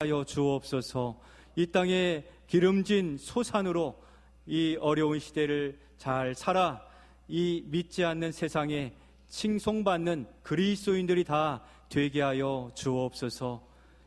하여 주옵소서. 이 땅에 기름진 소산으로 이 어려운 시대를 잘 살아 이 믿지 않는 세상에 칭송받는 그리스도인들이 다 되게 하여 주옵소서.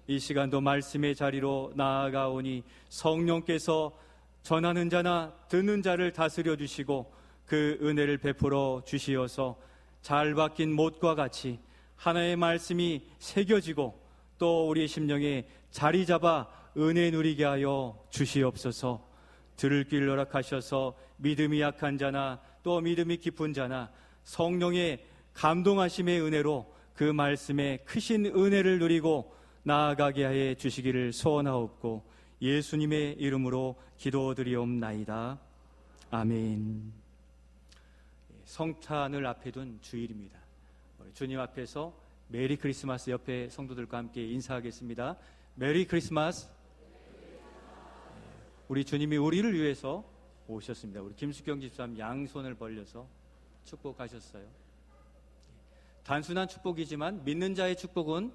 이 시간도 말씀의 자리로 나아가오니 성령께서 전하는 자나 듣는 자를 다스려 주시고 그 은혜를 베풀어 주시어서 잘 박힌 못과 같이 하나의 말씀이 새겨지고 또 우리의 심령에 자리 잡아 은혜 누리게 하여 주시옵소서. 들을 귀를 허락하셔서 믿음이 약한 자나 또 믿음이 깊은 자나 성령의 감동하심의 은혜로 그 말씀에 크신 은혜를 누리고 나아가게 해 주시기를 소원하옵고 예수님의 이름으로 기도드리옵나이다. 아멘. 성탄을 앞에 둔 주일입니다. 주님 앞에서 메리 크리스마스 옆에 성도들과 함께 인사하겠습니다. 메리 크리스마스. 우리 주님이 우리를 위해서 오셨습니다. 우리 김숙경 집사님 양손을 벌려서 축복하셨어요. 단순한 축복이지만 믿는 자의 축복은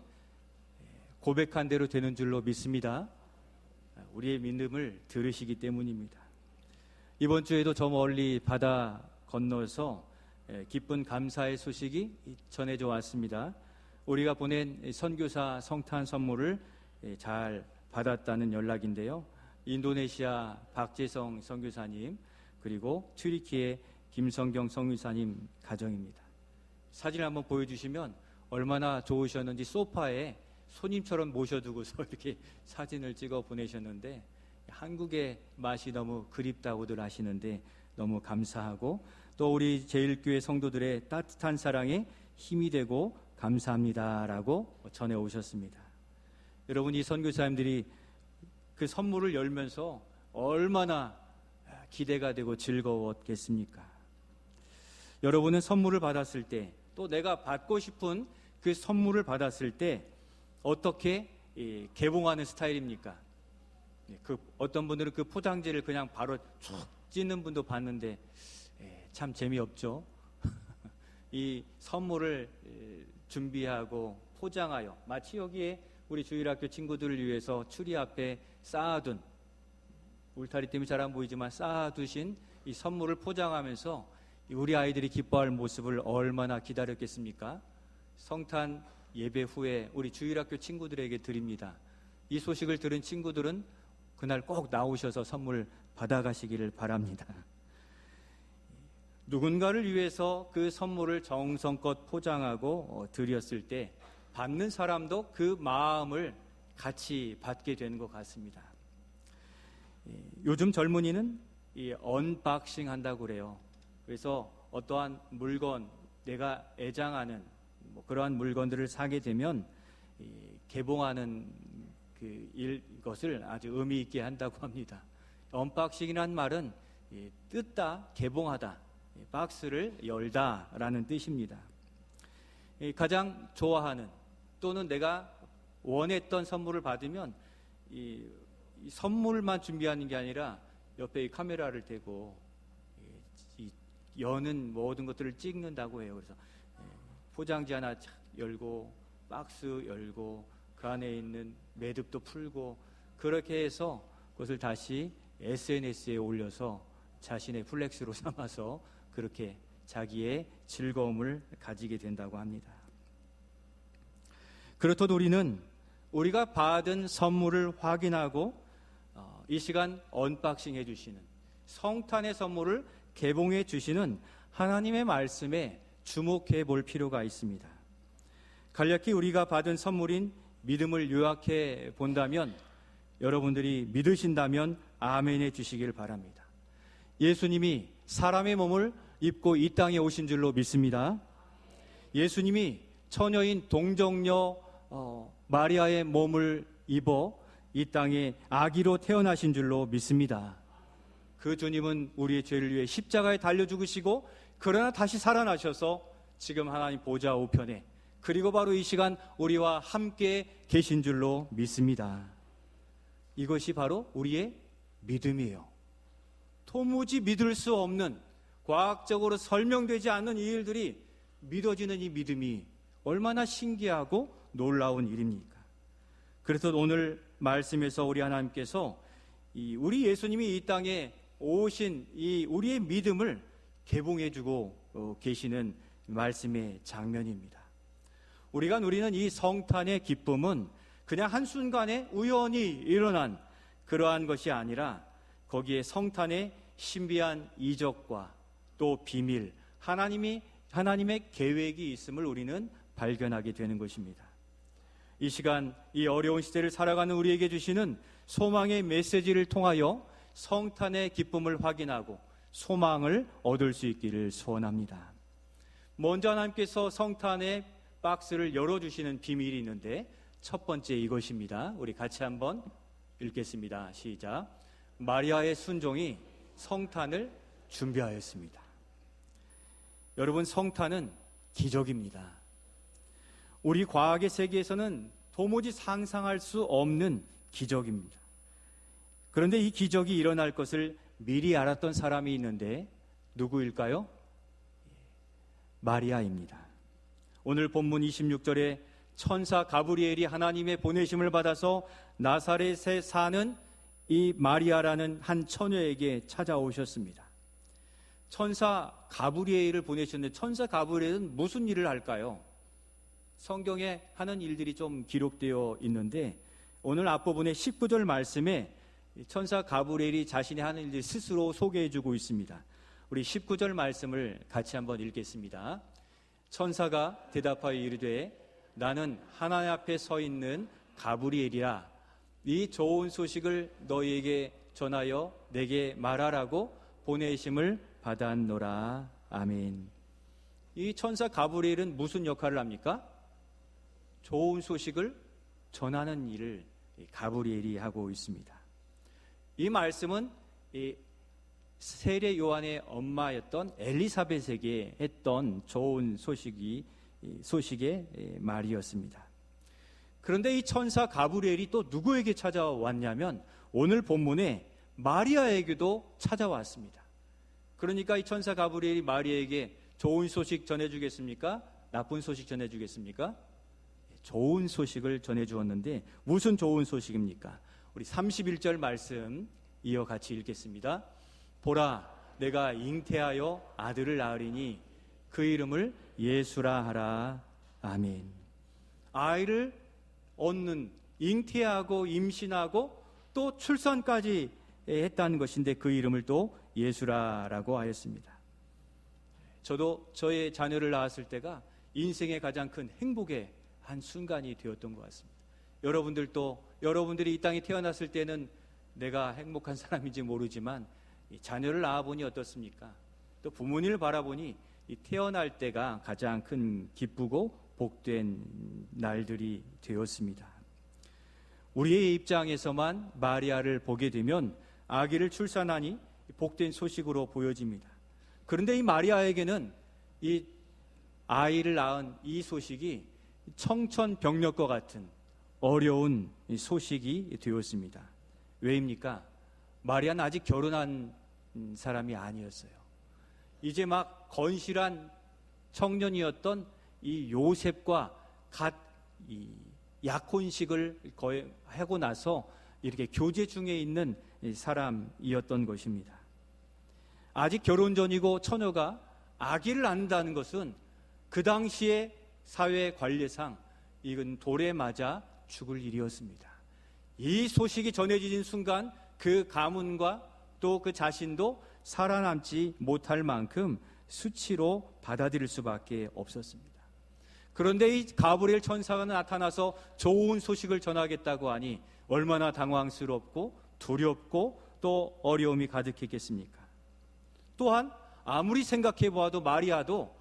고백한 대로 되는 줄로 믿습니다. 우리의 믿음을 들으시기 때문입니다. 이번 주에도 저 멀리 바다 건너서 기쁜 감사의 소식이 전해져 왔습니다. 우리가 보낸 선교사 성탄 선물을 잘 받았다는 연락인데요. 인도네시아 박재성 선교사님 그리고 튀르키예 김성경 선교사님 가정입니다. 사진을 한번 보여주시면 얼마나 좋으셨는지 소파에 손님처럼 모셔두고서 이렇게 사진을 찍어 보내셨는데 한국의 맛이 너무 그립다고들 하시는데 너무 감사하고 또 우리 제일교회 성도들의 따뜻한 사랑에 힘이 되고 감사합니다라고 전해 오셨습니다. 여러분, 이 선교사님들이 그 선물을 열면서 얼마나 기대가 되고 즐거웠겠습니까? 여러분은 선물을 받았을 때 또 내가 받고 싶은 그 선물을 받았을 때 어떻게 개봉하는 스타일입니까? 어떤 분들은 그 포장지를 그냥 바로 쭉 찢는 분도 봤는데 참 재미없죠. 이 선물을 준비하고 포장하여 마치 여기에 우리 주일학교 친구들을 위해서 추리 앞에 쌓아둔, 울타리 때문에 잘 안 보이지만 쌓아두신 이 선물을 포장하면서 우리 아이들이 기뻐할 모습을 얼마나 기다렸겠습니까? 성탄 예배 후에 우리 주일학교 친구들에게 드립니다. 이 소식을 들은 친구들은 그날 꼭 나오셔서 선물 받아가시기를 바랍니다. 누군가를 위해서 그 선물을 정성껏 포장하고 드렸을 때 받는 사람도 그 마음을 같이 받게 되는 것 같습니다. 요즘 젊은이는 언박싱 한다고 그래요. 그래서 어떠한 물건, 내가 애장하는 그러한 물건들을 사게 되면 개봉하는 것을 아주 의미 있게 한다고 합니다. 언박싱이라는 말은 뜯다, 개봉하다, 박스를 열다라는 뜻입니다. 가장 좋아하는 또는 내가 원했던 선물을 받으면 이 선물만 준비하는 게 아니라 옆에 이 카메라를 대고 여는 모든 것들을 찍는다고 해요. 그래서 포장지 하나 열고 박스 열고 그 안에 있는 매듭도 풀고 그렇게 해서 그것을 다시 SNS에 올려서 자신의 플렉스로 삼아서 그렇게 자기의 즐거움을 가지게 된다고 합니다. 그렇듯 우리는 우리가 받은 선물을 확인하고 이 시간 언박싱 해주시는 성탄의 선물을 개봉해 주시는 하나님의 말씀에 주목해 볼 필요가 있습니다. 간략히 우리가 받은 선물인 믿음을 요약해 본다면 여러분들이 믿으신다면 아멘해 주시길 바랍니다. 예수님이 사람의 몸을 입고 이 땅에 오신 줄로 믿습니다. 예수님이 처녀인 동정녀 마리아의 몸을 입어 이 땅에 아기로 태어나신 줄로 믿습니다. 그 주님은 우리의 죄를 위해 십자가에 달려 죽으시고 그러나 다시 살아나셔서 지금 하나님 보좌 우편에 그리고 바로 이 시간 우리와 함께 계신 줄로 믿습니다. 이것이 바로 우리의 믿음이에요. 도무지 믿을 수 없는 과학적으로 설명되지 않는 이 일들이 믿어지는 이 믿음이 얼마나 신기하고 놀라운 일입니까? 그래서 오늘 말씀에서 우리 하나님께서 우리 예수님이 이 땅에 오신 이 우리의 믿음을 개봉해주고 계시는 말씀의 장면입니다. 우리가 누리는 이 성탄의 기쁨은 그냥 한순간에 우연히 일어난 그러한 것이 아니라 거기에 성탄의 신비한 이적과 또 비밀, 하나님의 계획이 있음을 우리는 발견하게 되는 것입니다. 이 시간, 이 어려운 시대를 살아가는 우리에게 주시는 소망의 메시지를 통하여 성탄의 기쁨을 확인하고 소망을 얻을 수 있기를 소원합니다. 먼저 하나님께서 성탄의 박스를 열어주시는 비밀이 있는데 첫 번째 이것입니다. 우리 같이 한번 읽겠습니다. 시작. 마리아의 순종이 성탄을 준비하였습니다. 여러분, 성탄은 기적입니다. 우리 과학의 세계에서는 도무지 상상할 수 없는 기적입니다. 그런데 이 기적이 일어날 것을 미리 알았던 사람이 있는데 누구일까요? 마리아입니다. 오늘 본문 26절에 천사 가브리엘이 하나님의 보내심을 받아서 나사렛에 사는 이 마리아라는 한 처녀에게 찾아오셨습니다. 천사 가브리엘을 보내셨는데 천사 가브리엘은 무슨 일을 할까요? 성경에 하는 일들이 좀 기록되어 있는데 오늘 앞부분의 19절 말씀에 천사 가브리엘이 자신이 하는 일들 스스로 소개해주고 있습니다. 우리 19절 말씀을 같이 한번 읽겠습니다. 천사가 대답하여 이르되 나는 하나님 앞에 서 있는 가브리엘이라 이 좋은 소식을 너희에게 전하여 내게 말하라고 보내심을 받았노라. 아멘. 이 천사 가브리엘은 무슨 역할을 합니까? 좋은 소식을 전하는 일을 가브리엘이 하고 있습니다. 이 말씀은 세례 요한의 엄마였던 엘리사벳에게 했던 좋은 소식의 말이었습니다. 그런데 이 천사 가브리엘이 또 누구에게 찾아왔냐면 오늘 본문에 마리아에게도 찾아왔습니다. 그러니까 이 천사 가브리엘이 마리아에게 좋은 소식 전해주겠습니까? 나쁜 소식 전해주겠습니까? 좋은 소식을 전해주었는데 무슨 좋은 소식입니까? 우리 31절 말씀 이어 같이 읽겠습니다. 보라, 내가 잉태하여 아들을 낳으리니 그 이름을 예수라 하라. 아멘. 아이를 얻는, 잉태하고 임신하고 또 출산까지 했다는 것인데 그 이름을 또 예수라라고 하였습니다. 저도 저의 자녀를 낳았을 때가 인생의 가장 큰 행복의 한 순간이 되었던 것 같습니다. 여러분들이 이 땅에 태어났을 때는 내가 행복한 사람인지 모르지만 자녀를 낳아보니 어떻습니까? 또 부모님을 바라보니 이 태어날 때가 가장 큰 기쁘고 복된 날들이 되었습니다. 우리의 입장에서만 마리아를 보게 되면 아기를 출산하니 복된 소식으로 보여집니다. 그런데 이 마리아에게는 이 아이를 낳은 이 소식이 청천벽력과 같은 어려운 소식이 되었습니다. 왜입니까? 마리아는 아직 결혼한 사람이 아니었어요. 이제 막 건실한 청년이었던 이 요셉과 이 약혼식을 하고 나서 이렇게 교제 중에 있는 사람이었던 것입니다. 아직 결혼 전이고 처녀가 아기를 낳는다는 것은 그 당시의 사회 관례상 이건 돌에 맞아 죽을 일이었습니다. 이 소식이 전해지는 순간 그 가문과 또 그 자신도 살아남지 못할 만큼 수치로 받아들일 수밖에 없었습니다. 그런데 이 가브리엘 천사가 나타나서 좋은 소식을 전하겠다고 하니 얼마나 당황스럽고 두렵고 또 어려움이 가득했겠습니까? 또한 아무리 생각해 보아도 마리아도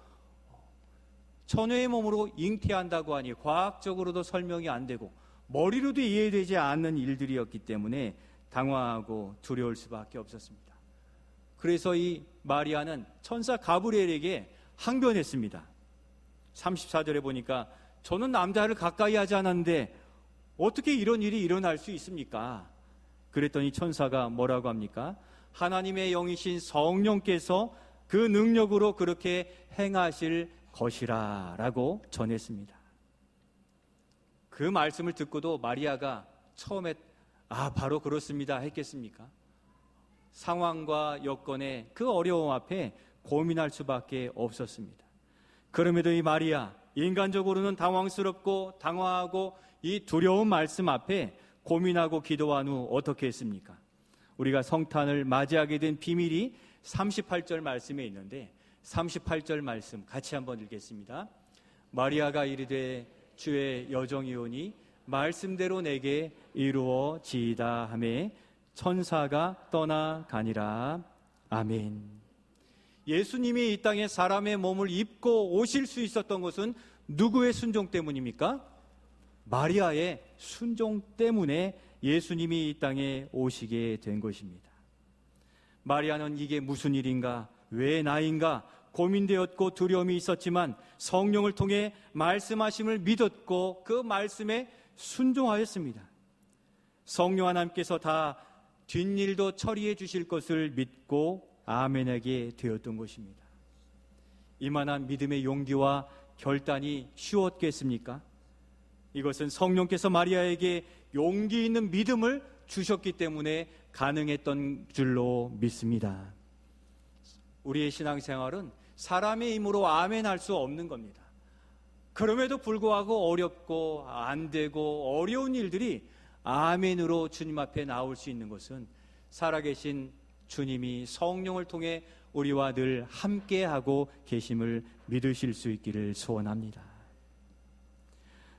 처녀의 몸으로 잉태한다고 하니 과학적으로도 설명이 안 되고 머리로도 이해되지 않는 일들이었기 때문에 당황하고 두려울 수밖에 없었습니다. 그래서 이 마리아는 천사 가브리엘에게 항변했습니다. 34절에 보니까 저는 남자를 가까이 하지 않았는데 어떻게 이런 일이 일어날 수 있습니까? 그랬더니 천사가 뭐라고 합니까? 하나님의 영이신 성령께서 그 능력으로 그렇게 행하실 것이라 라고 전했습니다. 그 말씀을 듣고도 마리아가 처음에 바로 그렇습니다 했겠습니까? 상황과 여건의 그 어려움 앞에 고민할 수밖에 없었습니다. 그럼에도 이 마리아, 인간적으로는 당황스럽고 당황하고 이 두려운 말씀 앞에 고민하고 기도한 후 어떻게 했습니까? 우리가 성탄을 맞이하게 된 비밀이 38절 말씀에 있는데 38절 말씀 같이 한번 읽겠습니다. 마리아가 이르되 주의 여정이오니 말씀대로 내게 이루어지이다 하매 천사가 떠나가니라. 아멘. 예수님이 이 땅에 사람의 몸을 입고 오실 수 있었던 것은 누구의 순종 때문입니까? 마리아의 순종 때문에 예수님이 이 땅에 오시게 된 것입니다. 마리아는 이게 무슨 일인가, 왜 나인가 고민되었고 두려움이 있었지만 성령을 통해 말씀하심을 믿었고 그 말씀에 순종하였습니다. 성령 하나님께서 다 뒷일도 처리해 주실 것을 믿고 아멘하게 되었던 것입니다. 이만한 믿음의 용기와 결단이 쉬웠겠습니까? 이것은 성령께서 마리아에게 용기 있는 믿음을 주셨기 때문에 가능했던 줄로 믿습니다. 우리의 신앙생활은 사람의 힘으로 아멘할 수 없는 겁니다. 그럼에도 불구하고 어렵고 안 되고 어려운 일들이 아멘으로 주님 앞에 나올 수 있는 것은 살아계신 주님이 성령을 통해 우리와 늘 함께하고 계심을 믿으실 수 있기를 소원합니다.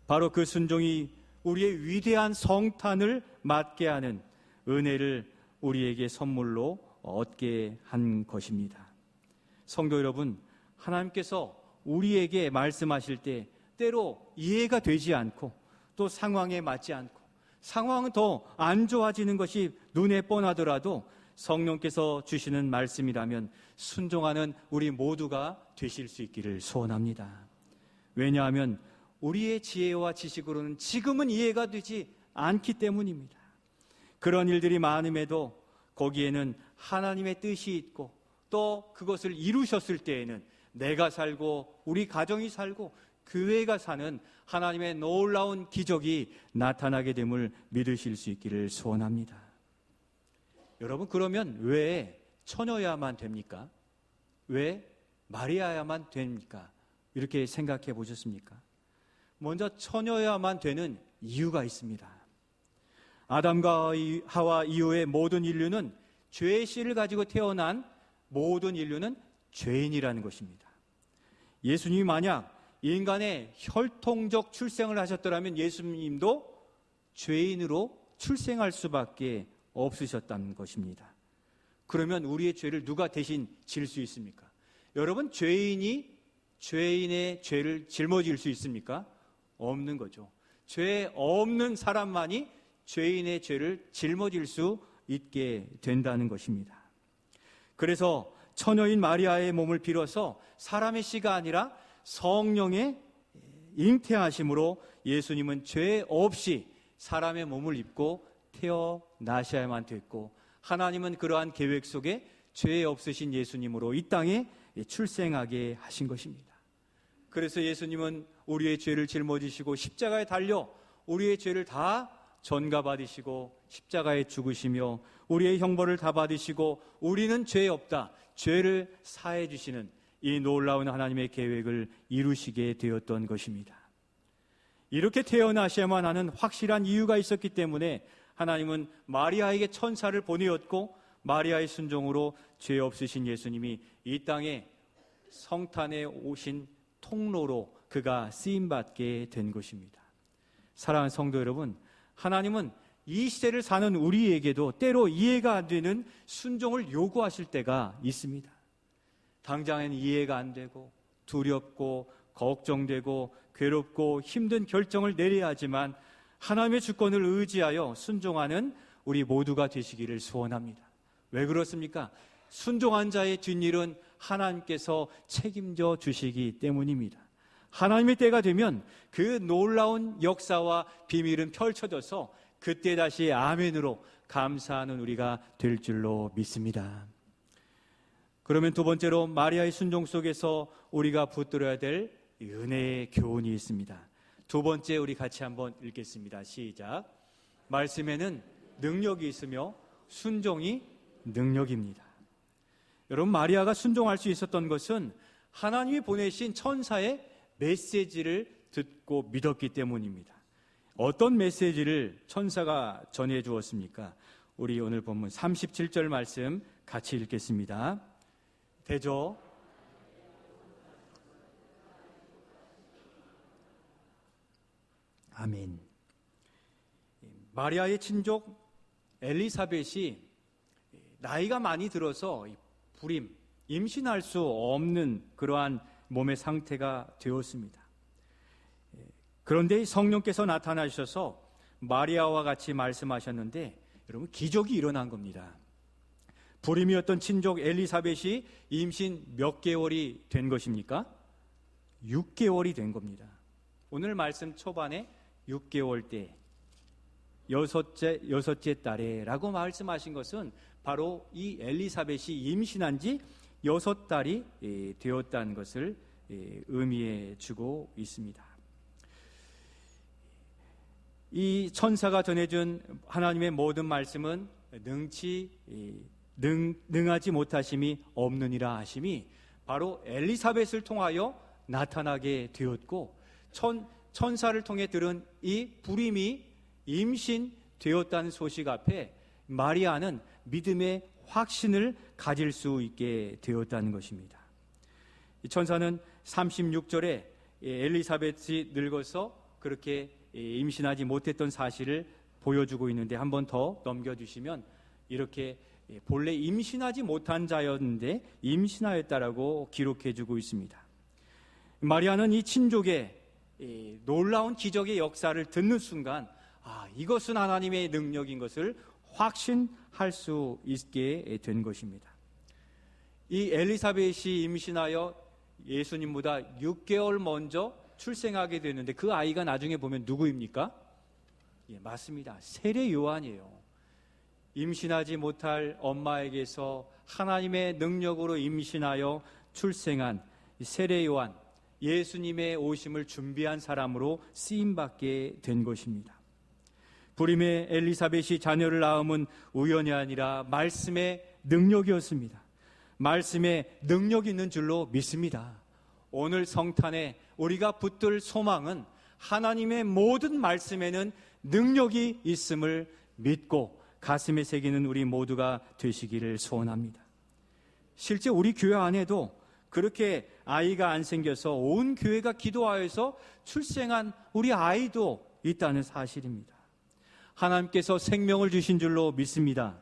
바로 그 순종이 우리의 위대한 성탄을 맞게 하는 은혜를 우리에게 선물로 얻게 한 것입니다. 성도 여러분, 하나님께서 우리에게 말씀하실 때 때로 이해가 되지 않고 또 상황에 맞지 않고 상황은 더 안 좋아지는 것이 눈에 뻔하더라도 성령께서 주시는 말씀이라면 순종하는 우리 모두가 되실 수 있기를 소원합니다. 왜냐하면 우리의 지혜와 지식으로는 지금은 이해가 되지 않기 때문입니다. 그런 일들이 많음에도 거기에는 하나님의 뜻이 있고 또 그것을 이루셨을 때에는 내가 살고 우리 가정이 살고 교회가 사는 하나님의 놀라운 기적이 나타나게 됨을 믿으실 수 있기를 소원합니다. 여러분, 그러면 왜 처녀야만 됩니까? 왜 마리아야만 됩니까? 이렇게 생각해 보셨습니까? 먼저 처녀야만 되는 이유가 있습니다. 아담과 하와 이후의 모든 인류는 죄의 씨를 가지고 태어난 모든 인류는 죄인이라는 것입니다. 예수님이 만약 인간의 혈통적 출생을 하셨더라면 예수님도 죄인으로 출생할 수밖에 없으셨다는 것입니다. 그러면 우리의 죄를 누가 대신 질 수 있습니까? 여러분, 죄인이 죄인의 죄를 짊어질 수 있습니까? 없는 거죠. 죄 없는 사람만이 죄인의 죄를 짊어질 수 있게 된다는 것입니다. 그래서 처녀인 마리아의 몸을 빌어서 사람의 씨가 아니라 성령의 잉태하심으로 예수님은 죄 없이 사람의 몸을 입고 태어나셔야만 됐고, 하나님은 그러한 계획 속에 죄 없으신 예수님으로 이 땅에 출생하게 하신 것입니다. 그래서 예수님은 우리의 죄를 짊어지시고 십자가에 달려 우리의 죄를 다 전가받으시고 십자가에 죽으시며 우리의 형벌을 다 받으시고 우리는 죄 없다, 죄를 사해 주시는 이 놀라운 하나님의 계획을 이루시게 되었던 것입니다. 이렇게 태어나셔야만 하는 확실한 이유가 있었기 때문에 하나님은 마리아에게 천사를 보내었고 마리아의 순종으로 죄 없으신 예수님이 이 땅에 성탄에 오신 통로로 그가 쓰임받게 된 것입니다. 사랑하는 성도 여러분, 하나님은 이 시대를 사는 우리에게도 때로 이해가 안 되는 순종을 요구하실 때가 있습니다. 당장엔 이해가 안 되고 두렵고 걱정되고 괴롭고 힘든 결정을 내려야 하지만 하나님의 주권을 의지하여 순종하는 우리 모두가 되시기를 소원합니다. 왜 그렇습니까? 순종한 자의 뒷일은 하나님께서 책임져 주시기 때문입니다. 하나님의 때가 되면 그 놀라운 역사와 비밀은 펼쳐져서 그때 다시 아멘으로 감사하는 우리가 될 줄로 믿습니다. 그러면 두 번째로 마리아의 순종 속에서 우리가 붙들어야 될 은혜의 교훈이 있습니다. 두 번째 우리 같이 한번 읽겠습니다. 시작. 말씀에는 능력이 있으며 순종이 능력입니다. 여러분, 마리아가 순종할 수 있었던 것은 하나님이 보내신 천사의 메시지를 듣고 믿었기 때문입니다. 어떤 메시지를 천사가 전해 주었습니까? 우리 오늘 본문 37절 말씀 같이 읽겠습니다. 대저 아멘. 마리아의 친족 엘리사벳이 나이가 많이 들어서 불임, 임신할 수 없는 그러한 몸의 상태가 되었습니다. 그런데 성령께서 나타나셔서 마리아와 같이 말씀하셨는데 여러분, 기적이 일어난 겁니다. 불임이었던 친족 엘리사벳이 임신 몇 개월이 된 것입니까? 6개월이 된 겁니다. 오늘 말씀 초반에 6개월 때 여섯째 달에라고 말씀하신 것은 바로 이 엘리사벳이 임신한 지 6달이 되었다는 것을 의미해 주고 있습니다. 이 천사가 전해준 하나님의 모든 말씀은 능하지 못하심이 없느니라 하심이 바로 엘리사벳을 통하여 나타나게 되었고, 천사를 통해 들은 이 불임이 임신되었다는 소식 앞에 마리아는 믿음의 확신을 가질 수 있게 되었다는 것입니다. 천사는 36절에 엘리사벳이 늙어서 그렇게 임신하지 못했던 사실을 보여주고 있는데, 한 번 더 넘겨주시면 이렇게 본래 임신하지 못한 자였는데 임신하였다라고 기록해주고 있습니다. 마리아는 이 친족의 놀라운 기적의 역사를 듣는 순간 이것은 하나님의 능력인 것을 확신할 수 있게 된 것입니다. 이 엘리사벳이 임신하여 예수님보다 6개월 먼저 출생하게 되는데 그 아이가 나중에 보면 누구입니까? 맞습니다. 세례 요한이에요. 임신하지 못할 엄마에게서 하나님의 능력으로 임신하여 출생한 세례 요한, 예수님의 오심을 준비한 사람으로 쓰임받게 된 것입니다. 불임의 엘리사벳이 자녀를 낳음은 우연이 아니라 말씀의 능력이었습니다. 말씀의 능력이 있는 줄로 믿습니다. 오늘 성탄에 우리가 붙들 소망은 하나님의 모든 말씀에는 능력이 있음을 믿고 가슴에 새기는 우리 모두가 되시기를 소원합니다. 실제 우리 교회 안에도 그렇게 아이가 안 생겨서 온 교회가 기도하여서 출생한 우리 아이도 있다는 사실입니다. 하나님께서 생명을 주신 줄로 믿습니다.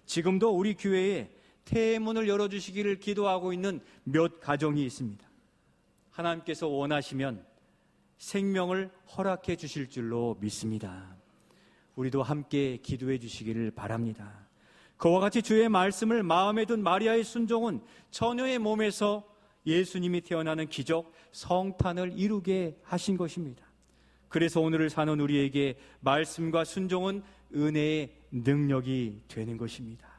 지금도 우리 교회에 태의 문을 열어주시기를 기도하고 있는 몇 가정이 있습니다. 하나님께서 원하시면 생명을 허락해 주실 줄로 믿습니다. 우리도 함께 기도해 주시기를 바랍니다. 그와 같이 주의 말씀을 마음에 둔 마리아의 순종은 처녀의 몸에서 예수님이 태어나는 기적, 성탄을 이루게 하신 것입니다. 그래서 오늘을 사는 우리에게 말씀과 순종은 은혜의 능력이 되는 것입니다.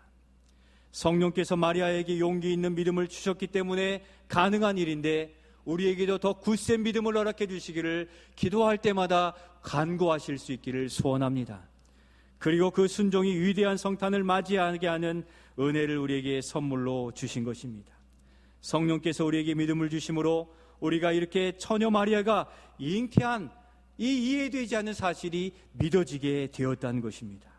성령께서 마리아에게 용기 있는 믿음을 주셨기 때문에 가능한 일인데, 우리에게도 더 굳센 믿음을 허락해 주시기를 기도할 때마다 간구하실 수 있기를 소원합니다. 그리고 그 순종이 위대한 성탄을 맞이하게 하는 은혜를 우리에게 선물로 주신 것입니다. 성령께서 우리에게 믿음을 주심으로 우리가 이렇게 처녀 마리아가 잉태한 이 이해되지 않는 사실이 믿어지게 되었다는 것입니다.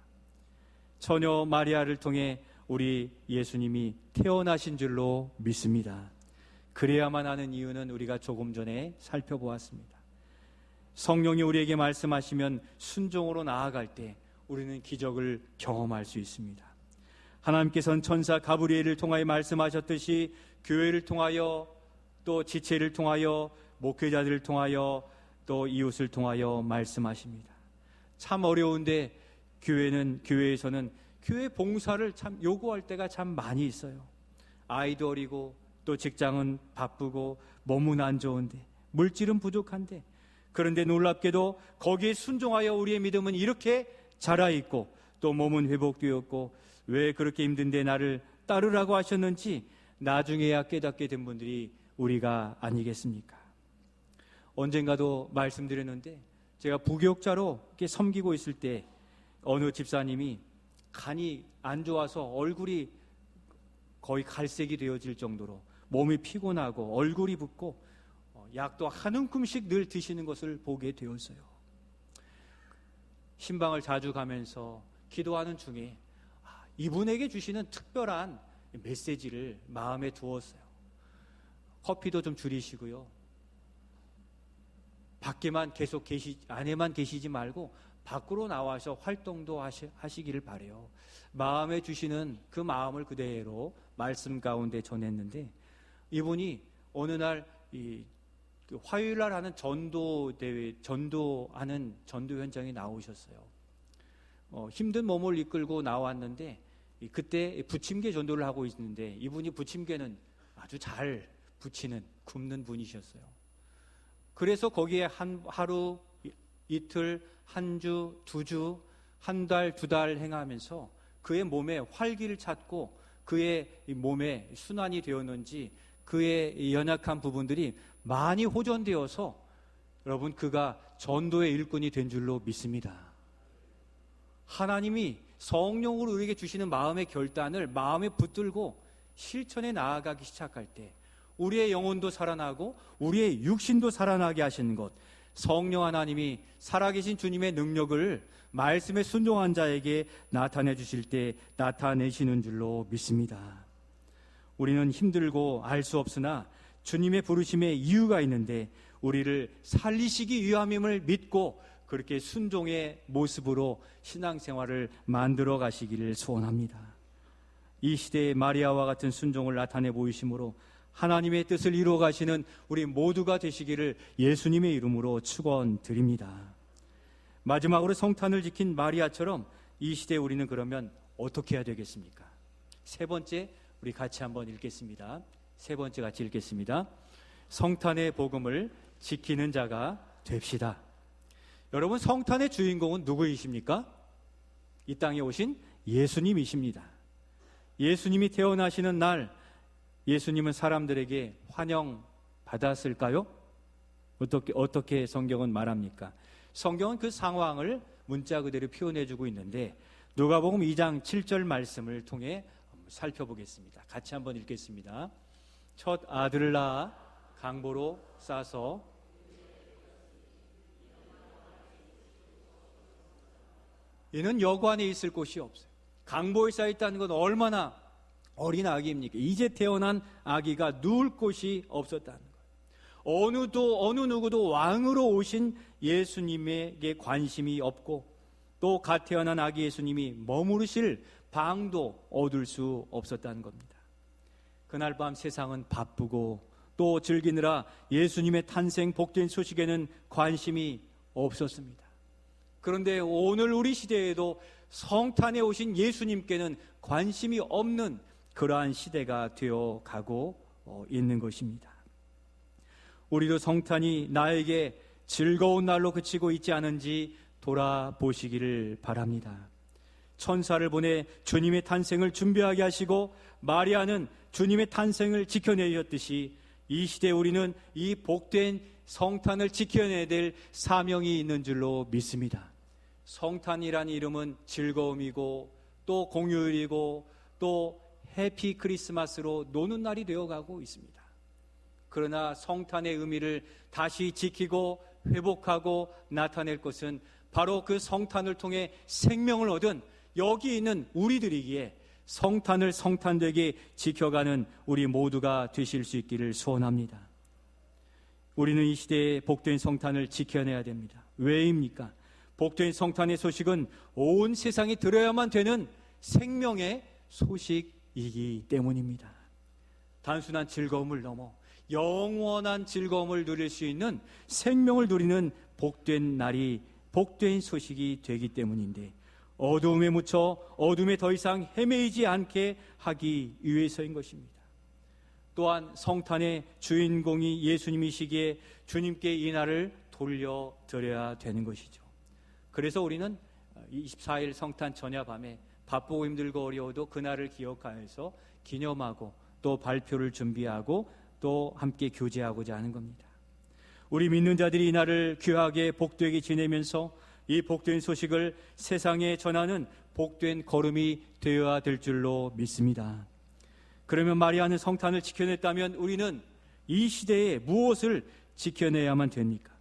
처녀 마리아를 통해 우리 예수님이 태어나신 줄로 믿습니다. 그래야만 하는 이유는 우리가 조금 전에 살펴보았습니다. 성령이 우리에게 말씀하시면 순종으로 나아갈 때 우리는 기적을 경험할 수 있습니다. 하나님께서는 천사 가브리엘을 통하여 말씀하셨듯이 교회를 통하여, 또 지체를 통하여, 목회자들을 통하여, 또 이웃을 통하여 말씀하십니다. 참 어려운데 교회에서는 교회 봉사를 참 요구할 때가 참 많이 있어요. 아이도 어리고 또 직장은 바쁘고 몸은 안 좋은데, 물질은 부족한데, 그런데 놀랍게도 거기에 순종하여 우리의 믿음은 이렇게 자라있고 또 몸은 회복되었고, 왜 그렇게 힘든데 나를 따르라고 하셨는지 나중에야 깨닫게 된 분들이 우리가 아니겠습니까? 언젠가도 말씀드렸는데, 제가 부교육자로 이렇게 섬기고 있을 때 어느 집사님이 간이 안 좋아서 얼굴이 거의 갈색이 되어질 정도로 몸이 피곤하고 얼굴이 붓고 약도 한 움큼씩 늘 드시는 것을 보게 되었어요. 신방을 자주 가면서 기도하는 중에 이분에게 주시는 특별한 메시지를 마음에 두었어요. 커피도 좀 줄이시고요. 밖에만 계속 안에만 계시지 말고 밖으로 나와서 활동도 하시기를 바래요. 마음에 주시는 그 마음을 그대로 말씀 가운데 전했는데, 이분이 어느 날 화요일 날 하는 전도하는 전도 현장에 나오셨어요. 힘든 몸을 이끌고 나왔는데, 그때 부침개 전도를 하고 있는데, 이분이 부침개는 아주 잘 부치는, 굽는 분이셨어요. 그래서 거기에 하루, 이틀, 한 주, 두 주, 한 달, 두 달 행하면서 그의 몸에 활기를 찾고 그의 몸에 순환이 되었는지 그의 연약한 부분들이 많이 호전되어서 여러분, 그가 전도의 일꾼이 된 줄로 믿습니다. 하나님이 성령으로 우리에게 주시는 마음의 결단을 마음에 붙들고 실천에 나아가기 시작할 때 우리의 영혼도 살아나고 우리의 육신도 살아나게 하시는 것, 성령 하나님이 살아계신 주님의 능력을 말씀에 순종한 자에게 나타내 주실 때 나타내시는 줄로 믿습니다. 우리는 힘들고 알 수 없으나 주님의 부르심에 이유가 있는데 우리를 살리시기 위함임을 믿고 그렇게 순종의 모습으로 신앙생활을 만들어 가시기를 소원합니다. 이 시대의 마리아와 같은 순종을 나타내 보이심으로 하나님의 뜻을 이루어 가시는 우리 모두가 되시기를 예수님의 이름으로 축원드립니다. 마지막으로 성탄을 지킨 마리아처럼 이 시대에 우리는 그러면 어떻게 해야 되겠습니까? 세 번째, 우리 같이 한번 읽겠습니다. 세 번째 같이 읽겠습니다. 성탄의 복음을 지키는 자가 됩시다. 여러분, 성탄의 주인공은 누구이십니까? 이 땅에 오신 예수님이십니다. 예수님이 태어나시는 날 예수님은 사람들에게 환영받았을까요? 어떻게 성경은 말합니까? 성경은 그 상황을 문자 그대로 표현해주고 있는데 누가복음 2장 7절 말씀을 통해 살펴보겠습니다. 같이 한번 읽겠습니다. 첫 아들을 낳아 강보로 싸서 이는 여관에 있을 곳이 없어요. 강보에 쌓여 있다는 건 얼마나 어린 아기입니까? 이제 태어난 아기가 누울 곳이 없었다는 거예요. 어느 누구도 왕으로 오신 예수님에게 관심이 없고 또 갓 태어난 아기 예수님이 머무르실 방도 얻을 수 없었다는 겁니다. 그날 밤 세상은 바쁘고 또 즐기느라 예수님의 탄생 복된 소식에는 관심이 없었습니다. 그런데 오늘 우리 시대에도 성탄에 오신 예수님께는 관심이 없는 그러한 시대가 되어 가고 있는 것입니다. 우리도 성탄이 나에게 즐거운 날로 그치고 있지 않은지 돌아보시기를 바랍니다. 천사를 보내 주님의 탄생을 준비하게 하시고 마리아는 주님의 탄생을 지켜내셨듯이 이 시대에 우리는 이 복된 성탄을 지켜내야 될 사명이 있는 줄로 믿습니다. 성탄이란 이름은 즐거움이고 또 공휴일이고 또 해피 크리스마스로 노는 날이 되어가고 있습니다. 그러나 성탄의 의미를 다시 지키고 회복하고 나타낼 것은 바로 그 성탄을 통해 생명을 얻은 여기 있는 우리들이기에 성탄을 성탄되게 지켜가는 우리 모두가 되실 수 있기를 소원합니다. 우리는 이 시대에 복된 성탄을 지켜내야 됩니다. 왜입니까? 복된 성탄의 소식은 온 세상이 들어야만 되는 생명의 소식이기 때문입니다. 단순한 즐거움을 넘어 영원한 즐거움을 누릴 수 있는 생명을 누리는 복된 날이 복된 소식이 되기 때문인데 어두움에 묻혀 어둠에 더 이상 헤매이지 않게 하기 위해서인 것입니다. 또한 성탄의 주인공이 예수님이시기에 주님께 이 날을 돌려드려야 되는 것이죠. 그래서 우리는 24일 성탄 전야밤에 바쁘고 힘들고 어려워도 그날을 기억하여서 기념하고 또 발표를 준비하고 또 함께 교제하고자 하는 겁니다. 우리 믿는 자들이 이 날을 귀하게 복되게 지내면서 이 복된 소식을 세상에 전하는 복된 걸음이 되어야 될 줄로 믿습니다. 그러면 마리아는 성탄을 지켜냈다면 우리는 이 시대에 무엇을 지켜내야만 됩니까?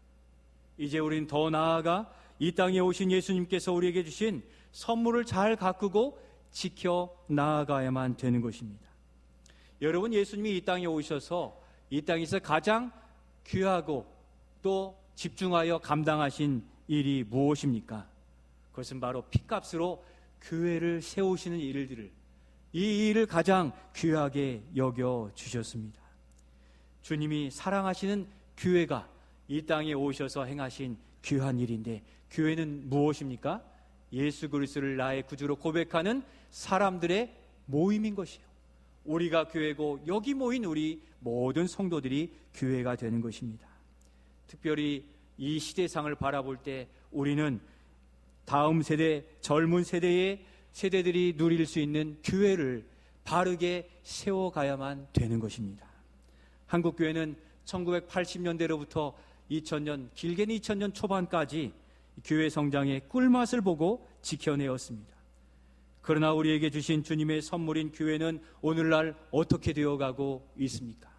이제 우리는 더 나아가 이 땅에 오신 예수님께서 우리에게 주신 선물을 잘 가꾸고 지켜 나아가야만 되는 것입니다. 여러분, 예수님이 이 땅에 오셔서 이 땅에서 가장 귀하고 또 집중하여 감당하신 일이 무엇입니까? 그것은 바로 핏값으로 교회를 세우시는 일들을, 이 일을 가장 귀하게 여겨 주셨습니다. 주님이 사랑하시는 교회가 이 땅에 오셔서 행하신 귀한 일인데, 교회는 무엇입니까? 예수 그리스도를 나의 구주로 고백하는 사람들의 모임인 것이에요. 우리가 교회고 여기 모인 우리 모든 성도들이 교회가 되는 것입니다. 특별히 이 시대상을 바라볼 때 우리는 다음 세대, 젊은 세대들이 누릴 수 있는 교회를 바르게 세워가야만 되는 것입니다. 한국교회는 1980년대로부터 2000년, 길게는 2000년 초반까지 교회 성장의 꿀맛을 보고 지켜내었습니다. 그러나 우리에게 주신 주님의 선물인 교회는 오늘날 어떻게 되어가고 있습니까?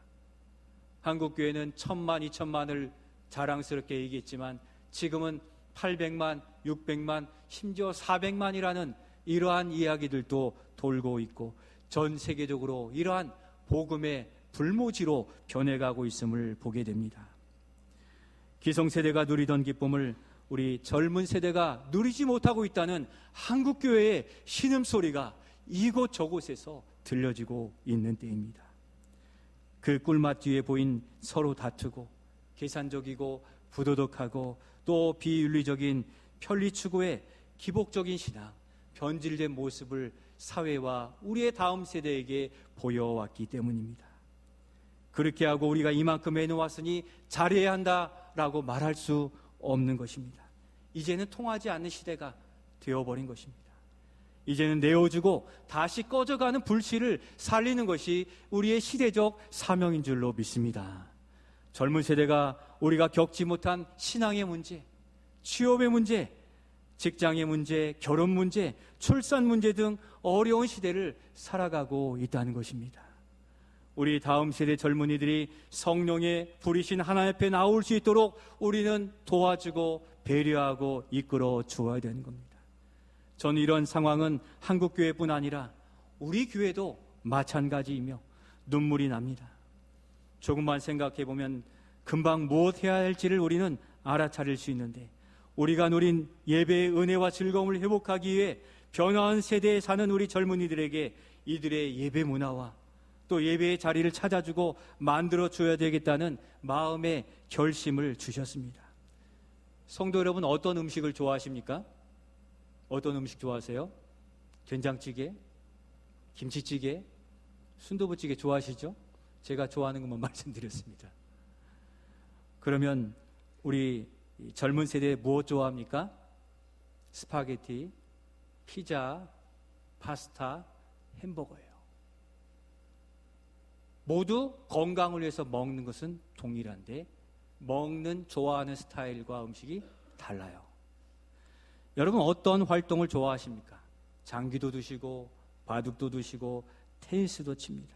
한국교회는 1000만, 2000만을 자랑스럽게 얘기했지만 지금은 800만, 600만, 심지어 400만이라는 이러한 이야기들도 돌고 있고 전 세계적으로 이러한 복음의 불모지로 변해가고 있음을 보게 됩니다. 기성세대가 누리던 기쁨을 우리 젊은 세대가 누리지 못하고 있다는 한국교회의 신음소리가 이곳저곳에서 들려지고 있는 때입니다. 그 꿀맛 뒤에 보인 서로 다투고 계산적이고 부도덕하고 또 비윤리적인 편리 추구의 기복적인 신앙, 변질된 모습을 사회와 우리의 다음 세대에게 보여왔기 때문입니다. 그렇게 하고 우리가 이만큼 해놓았으니 잘해야 한다라고 말할 수 없는 것입니다. 이제는 통하지 않는 시대가 되어버린 것입니다. 이제는 내어주고 다시 꺼져가는 불씨를 살리는 것이 우리의 시대적 사명인 줄로 믿습니다. 젊은 세대가 우리가 겪지 못한 신앙의 문제, 취업의 문제, 직장의 문제, 결혼 문제, 출산 문제 등 어려운 시대를 살아가고 있다는 것입니다. 우리 다음 세대 젊은이들이 성령의 불이신 하나님 앞에 나올 수 있도록 우리는 도와주고 배려하고 이끌어 주어야 되는 겁니다. 저는 이런 상황은 한국교회뿐 아니라 우리 교회도 마찬가지이며 눈물이 납니다. 조금만 생각해 보면 금방 무엇 해야 할지를 우리는 알아차릴 수 있는데, 우리가 누린 예배의 은혜와 즐거움을 회복하기 위해 변화한 세대에 사는 우리 젊은이들에게 이들의 예배 문화와 또 예배의 자리를 찾아주고 만들어줘야 되겠다는 마음의 결심을 주셨습니다. 성도 여러분, 어떤 음식을 좋아하십니까? 어떤 음식 좋아하세요? 된장찌개, 김치찌개, 순두부찌개 좋아하시죠? 제가 좋아하는 것만 말씀드렸습니다. 그러면 우리 젊은 세대 무엇 좋아합니까? 스파게티, 피자, 파스타, 햄버거예요. 모두 건강을 위해서 먹는 것은 동일한데 먹는 좋아하는 스타일과 음식이 달라요. 여러분, 어떤 활동을 좋아하십니까? 장기도 두시고 바둑도 두시고 테니스도 칩니다.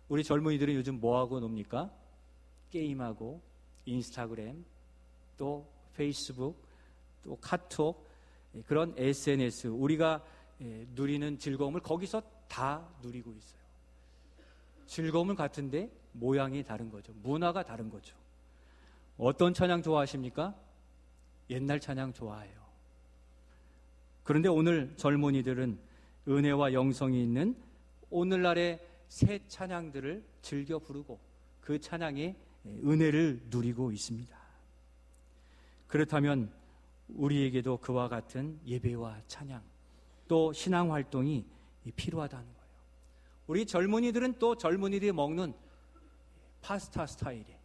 우리 젊은이들은 요즘 뭐하고 놉니까? 게임하고 인스타그램, 또 페이스북, 또 카톡, 그런 SNS, 우리가 누리는 즐거움을 거기서 다 누리고 있어요. 즐거움은 같은데 모양이 다른 거죠. 문화가 다른 거죠. 어떤 찬양 좋아하십니까? 옛날 찬양 좋아해요. 그런데 오늘 젊은이들은 은혜와 영성이 있는 오늘날의 새 찬양들을 즐겨 부르고 그 찬양의 은혜를 누리고 있습니다. 그렇다면 우리에게도 그와 같은 예배와 찬양, 또 신앙 활동이 필요하다는 거예요. 우리 젊은이들은 또 젊은이들이 먹는 파스타 스타일에,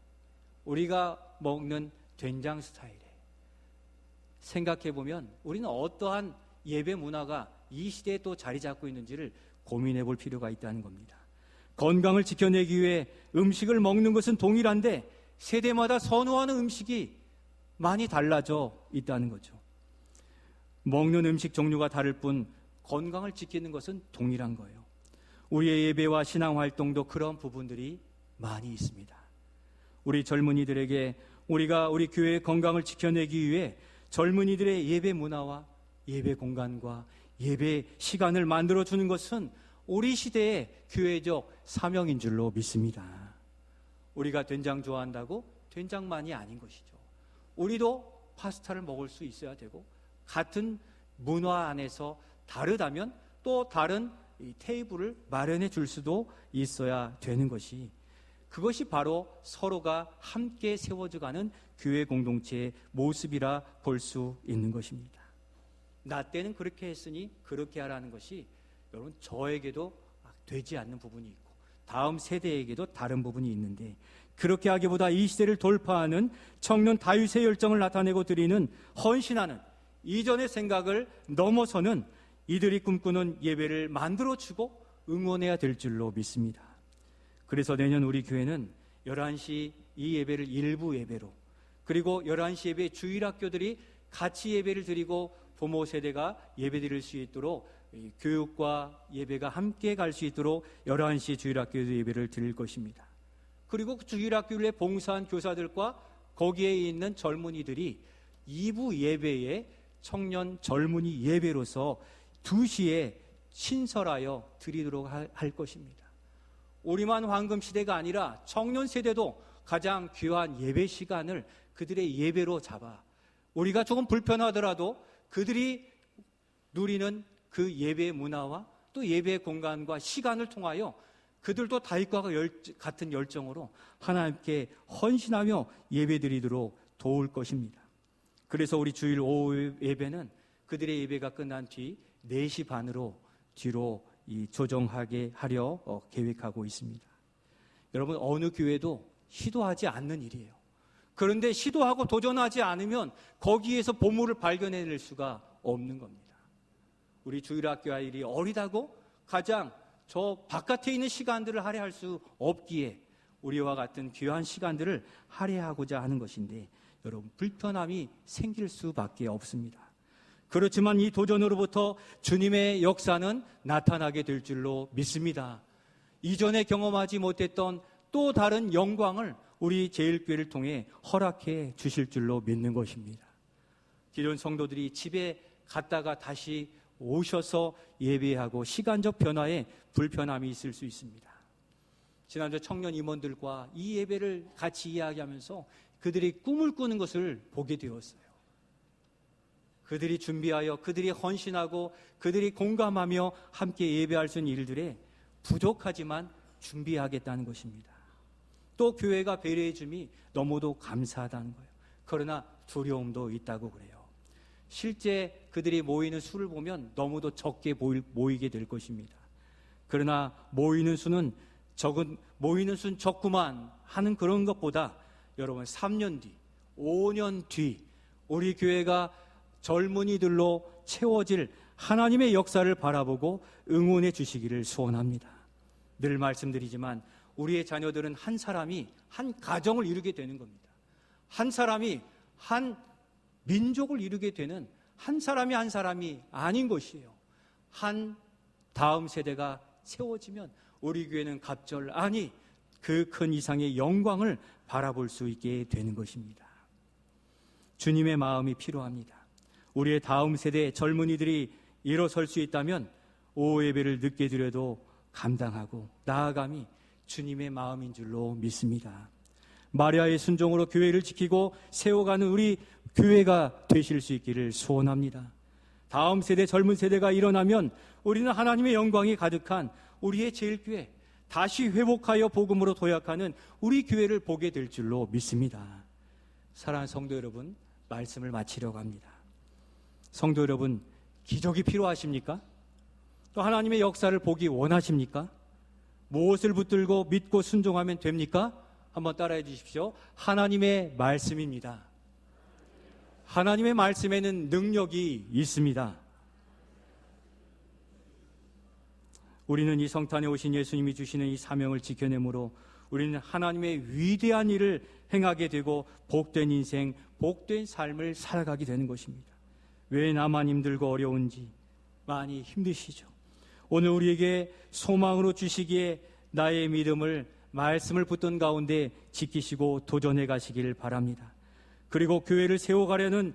우리가 먹는 된장 스타일에, 생각해보면 우리는 어떠한 예배 문화가 이 시대에 또 자리 잡고 있는지를 고민해 볼 필요가 있다는 겁니다. 건강을 지켜내기 위해 음식을 먹는 것은 동일한데 세대마다 선호하는 음식이 많이 달라져 있다는 거죠. 먹는 음식 종류가 다를 뿐 건강을 지키는 것은 동일한 거예요. 우리의 예배와 신앙활동도 그런 부분들이 많이 있습니다. 우리 젊은이들에게 우리가 우리 교회의 건강을 지켜내기 위해 젊은이들의 예배 문화와 예배 공간과 예배 시간을 만들어주는 것은 우리 시대의 교회적 사명인 줄로 믿습니다. 우리가 된장 좋아한다고 된장만이 아닌 것이죠. 우리도 파스타를 먹을 수 있어야 되고, 같은 문화 안에서 다르다면 또 다른 테이블을 마련해 줄 수도 있어야 되는 것이, 그것이 바로 서로가 함께 세워져가는 교회 공동체의 모습이라 볼 수 있는 것입니다. 나 때는 그렇게 했으니 그렇게 하라는 것이 여러분 저에게도 되지 않는 부분이 있고 다음 세대에게도 다른 부분이 있는데, 그렇게 하기보다 이 시대를 돌파하는 청년 다윗의 열정을 나타내고 드리는 헌신하는 이전의 생각을 넘어서는 이들이 꿈꾸는 예배를 만들어주고 응원해야 될 줄로 믿습니다. 그래서 내년 우리 교회는 11시 이 예배를 일부 예배로, 그리고 11시 예배 주일학교들이 같이 예배를 드리고 부모 세대가 예배 드릴 수 있도록 교육과 예배가 함께 갈 수 있도록 11시 주일학교에도 예배를 드릴 것입니다. 그리고 그 주일학교에 봉사한 교사들과 거기에 있는 젊은이들이 2부 예배에 청년 젊은이 예배로서 2시에 신설하여 드리도록 할 것입니다. 우리만 황금 시대가 아니라 청년 세대도 가장 귀한 예배 시간을 그들의 예배로 잡아 우리가 조금 불편하더라도 그들이 누리는 그 예배 문화와 또 예배 공간과 시간을 통하여 그들도 다윗과 같은 열정으로 하나님께 헌신하며 예배드리도록 도울 것입니다. 그래서 우리 주일 오후 예배는 그들의 예배가 끝난 뒤 4시 반으로 뒤로 조정하게 하려 계획하고 있습니다. 여러분, 어느 교회도 시도하지 않는 일이에요. 그런데 시도하고 도전하지 않으면 거기에서 보물을 발견해낼 수가 없는 겁니다. 우리 주일학교 아이들이 어리다고 가장 저 바깥에 있는 시간들을 할애할 수 없기에 우리와 같은 귀한 시간들을 할애하고자 하는 것인데, 여러분 불편함이 생길 수밖에 없습니다. 그렇지만 이 도전으로부터 주님의 역사는 나타나게 될 줄로 믿습니다. 이전에 경험하지 못했던 또 다른 영광을 우리 제일교회를 통해 허락해 주실 줄로 믿는 것입니다. 기존 성도들이 집에 갔다가 다시 오셔서 예배하고 시간적 변화에 불편함이 있을 수 있습니다. 지난주 청년 임원들과 이 예배를 같이 이야기하면서 그들이 꿈을 꾸는 것을 보게 되었어요. 그들이 준비하여 그들이 헌신하고 그들이 공감하며 함께 예배할 수 있는 일들에 부족하지만 준비하겠다는 것입니다. 또 교회가 배려해 줌이 너무도 감사하다는 거예요. 그러나 두려움도 있다고 그래요. 실제 그들이 모이는 수를 보면 너무도 적게 모이게 될 것입니다. 그러나 모이는 수는 적구만 하는 그런 것보다 여러분 3년 뒤, 5년 뒤 우리 교회가 젊은이들로 채워질 하나님의 역사를 바라보고 응원해 주시기를 소원합니다. 늘 말씀드리지만 우리의 자녀들은 한 사람이 한 가정을 이루게 되는 겁니다. 한 사람이 한 민족을 이루게 되는 한 사람이 아닌 것이에요. 한 다음 세대가 세워지면 우리 교회는 갑절 아니 그 큰 이상의 영광을 바라볼 수 있게 되는 것입니다. 주님의 마음이 필요합니다. 우리의 다음 세대 젊은이들이 일어설 수 있다면 오후 예배를 늦게 드려도 감당하고 나아감이 주님의 마음인 줄로 믿습니다. 마리아의 순종으로 교회를 지키고 세워가는 우리 교회가 되실 수 있기를 소원합니다. 다음 세대 젊은 세대가 일어나면 우리는 하나님의 영광이 가득한 우리의 제일교회, 다시 회복하여 복음으로 도약하는 우리 교회를 보게 될 줄로 믿습니다. 사랑하는 성도 여러분, 말씀을 마치려고 합니다. 성도 여러분, 기적이 필요하십니까? 또 하나님의 역사를 보기 원하십니까? 무엇을 붙들고 믿고 순종하면 됩니까? 한번 따라해 주십시오. 하나님의 말씀입니다. 하나님의 말씀에는 능력이 있습니다. 우리는 이 성탄에 오신 예수님이 주시는 이 사명을 지켜내므로 우리는 하나님의 위대한 일을 행하게 되고 복된 인생, 복된 삶을 살아가게 되는 것입니다. 왜 나만 힘들고 어려운지 많이 힘드시죠. 오늘 우리에게 소망으로 주시기에 나의 믿음을 말씀을 붙든 가운데 지키시고 도전해 가시길 바랍니다. 그리고 교회를 세워가라는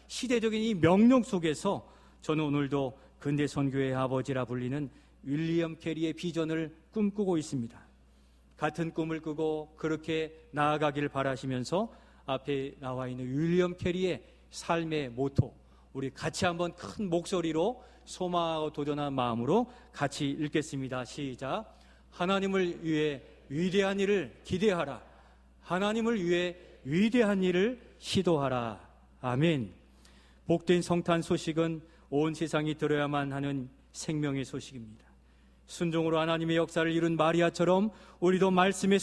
시대적인 이 명령 속에서 저는 오늘도 근대선교의 아버지라 불리는 윌리엄 캐리의 비전을 꿈꾸고 있습니다. 같은 꿈을 꾸고 그렇게 나아가길 바라시면서 앞에 나와 있는 윌리엄 캐리의 삶의 모토, 우리 같이 한번 큰 목소리로 소망하고 도전한 마음으로 같이 읽겠습니다. 시작. 하나님을 위해 위대한 일을 기대하라. 하나님을 위해 위대한 일을 시도하라. 아멘. 복된 성탄 소식은 온 세상이 들어야만 하는 생명의 소식입니다. 순종으로 하나님의 역사를 이룬 마리아처럼 우리도 말씀의